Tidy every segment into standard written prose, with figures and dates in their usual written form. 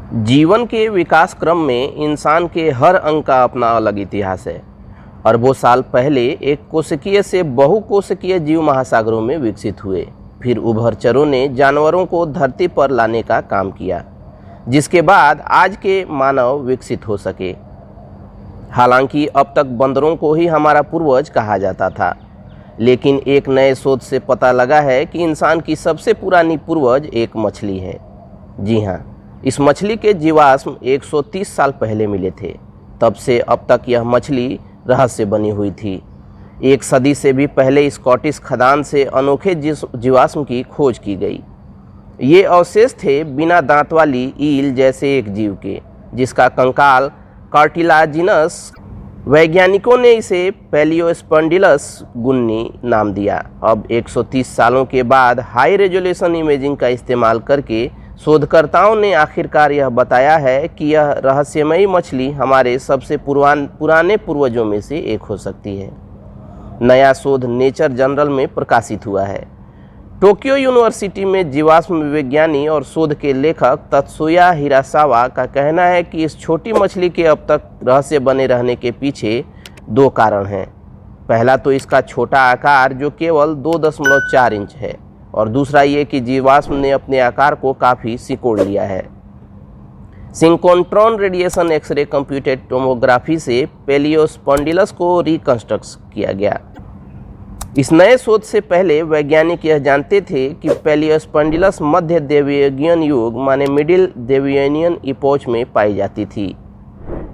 जीवन के विकास क्रम में इंसान के हर अंग का अपना अलग इतिहास है। अरबों साल पहले एक कोशिकीय से बहुकोशिकीय जीव महासागरों में विकसित हुए। फिर उभरचरों ने जानवरों को धरती पर लाने का काम किया, जिसके बाद आज के मानव विकसित हो सके। हालांकि अब तक बंदरों को ही हमारा पूर्वज कहा जाता था, लेकिन एक नए शोध से पता लगा है कि इंसान की सबसे पुरानी पूर्वज एक मछली है। जी हाँ, इस मछली के जीवाश्म 130 साल पहले मिले थे। तब से अब तक यह मछली रहस्य बनी हुई थी। एक सदी से भी पहले स्कॉटिश खदान से अनोखे जीवाश्म की खोज की गई। ये अवशेष थे बिना दांत वाली ईल जैसे एक जीव के, जिसका कंकाल कार्टिलाजिनस। वैज्ञानिकों ने इसे पैलियोस्पोंडिलस गुन्नी नाम दिया। अब 130 सालों के बाद हाई रेजोल्यूशन इमेजिंग का इस्तेमाल करके शोधकर्ताओं ने आखिरकार यह बताया है कि यह रहस्यमयी मछली हमारे सबसे पुराने पूर्वजों में से एक हो सकती है। नया शोध नेचर जर्नल में प्रकाशित हुआ है। टोक्यो यूनिवर्सिटी में जीवाश्म विज्ञानी और शोध के लेखक तत्सुया हिरासावा का कहना है कि इस छोटी मछली के अब तक रहस्य बने रहने के पीछे दो कारण हैं। पहला तो इसका छोटा आकार, जो केवल 2.4 इंच है, और दूसरा ये कि जीवाश्म ने अपने आकार को काफ़ी सिकोड़ लिया है। Synchrotron radiation X-ray computed tomography से पैलियोस्पोंडिलस को रिकंस्ट्रक्ट किया गया। इस नए शोध से पहले वैज्ञानिक यह जानते थे कि पैलियोस्पोंडिलस मध्य देवयनियन युग माने मिडिल देवयनियन इपोच में पाई जाती थी।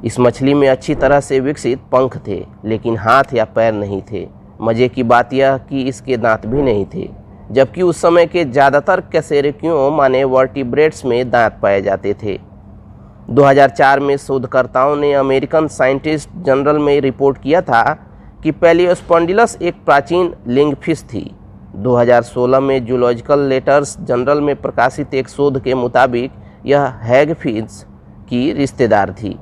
इस मछली में अच्छी तरह से विकसित पंख थे, लेकिन हाथ या पैर नहीं थे। मज़े की बात यह कि इसके दांत भी नहीं थे, जबकि उस समय के ज़्यादातर कैसेरिकियों माने वर्टिब्रेट्स में दांत पाए जाते थे। 2004 में शोधकर्ताओं ने अमेरिकन साइंटिस्ट जर्नल में रिपोर्ट किया था कि पैलियोस्पोंडिलस एक प्राचीन लिंगफिश थी। 2016 में जूलॉजिकल लेटर्स जर्नल में प्रकाशित एक शोध के मुताबिक यह हैगफिश की रिश्तेदार थी।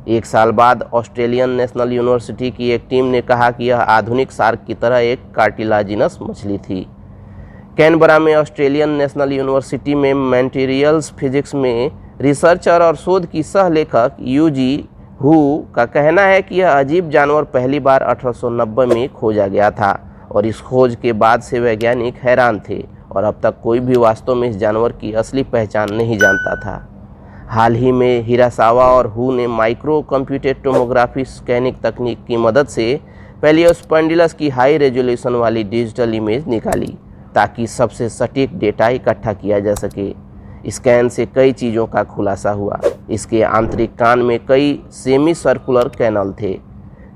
एक साल बाद ऑस्ट्रेलियन नेशनल यूनिवर्सिटी की एक टीम ने कहा कि यह आधुनिक शार्क की तरह एक कार्टिलाजिनस मछली थी। कैनबरा में ऑस्ट्रेलियन नेशनल यूनिवर्सिटी में मटेरियल्स फिजिक्स में रिसर्चर और शोध की सह लेखक यूजी हु का कहना है कि यह अजीब जानवर पहली बार 1890 में खोजा गया था, और इस खोज के बाद से वैज्ञानिक हैरान थे और अब तक कोई भी वास्तव में इस जानवर की असली पहचान नहीं जानता था। हाल ही में हिरासावा और हु ने माइक्रो कंप्यूटेड टोमोग्राफी स्कैनिंग तकनीक की मदद से पैलियोस्पोंडिलस की हाई रेजोल्यूशन वाली डिजिटल इमेज निकाली, ताकि सबसे सटीक डेटा इकट्ठा किया जा सके। स्कैन से कई चीज़ों का खुलासा हुआ। इसके आंतरिक कान में कई सेमी सर्कुलर कैनल थे,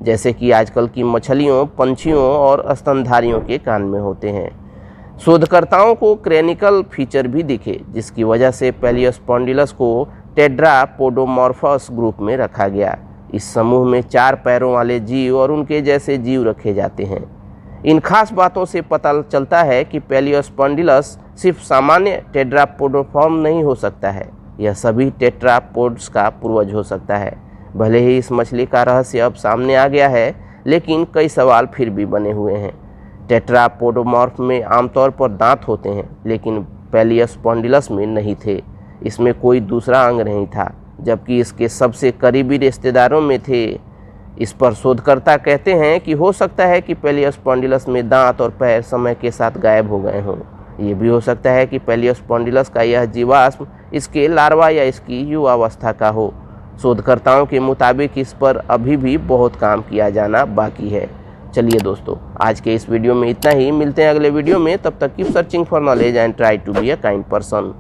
जैसे कि आजकल की मछलियों, पंछियों और स्तनधारियों के कान में होते हैं। शोधकर्ताओं को क्रेनिकल फीचर भी दिखे, जिसकी वजह से पैलियोस्पोंडिलस को टेट्रापोडोमॉर्फस ग्रुप में रखा गया। इस समूह में 4 पैरों वाले जीव और उनके जैसे जीव रखे जाते हैं। इन खास बातों से पता चलता है कि पैलियोस्पोंडिलस सिर्फ सामान्य टेट्रापोडोफॉर्म नहीं हो सकता है, यह सभी टेट्रापोड्स का पूर्वज हो सकता है। भले ही इस मछली का रहस्य अब सामने आ गया है, लेकिन कई सवाल फिर भी बने हुए हैं। टेट्रापोडोमॉर्फ में आमतौर पर दांत होते हैं, लेकिन पैलियोस्पोंडिलस में नहीं थे। इसमें कोई दूसरा अंग नहीं था, जबकि इसके सबसे करीबी रिश्तेदारों में थे। इस पर शोधकर्ता कहते हैं कि हो सकता है कि पैलियोस्पोंडिलस में दांत और पैर समय के साथ गायब हो गए हों। ये भी हो सकता है कि पैलियोस्पोंडिलस का यह जीवाश्म इसके लार्वा या इसकी युवावस्था का हो। शोधकर्ताओं के मुताबिक इस पर अभी भी बहुत काम किया जाना बाकी है। चलिए दोस्तों, आज के इस वीडियो में इतना ही। मिलते हैं अगले वीडियो में। तब तक keep searching for knowledge and try to be a kind person.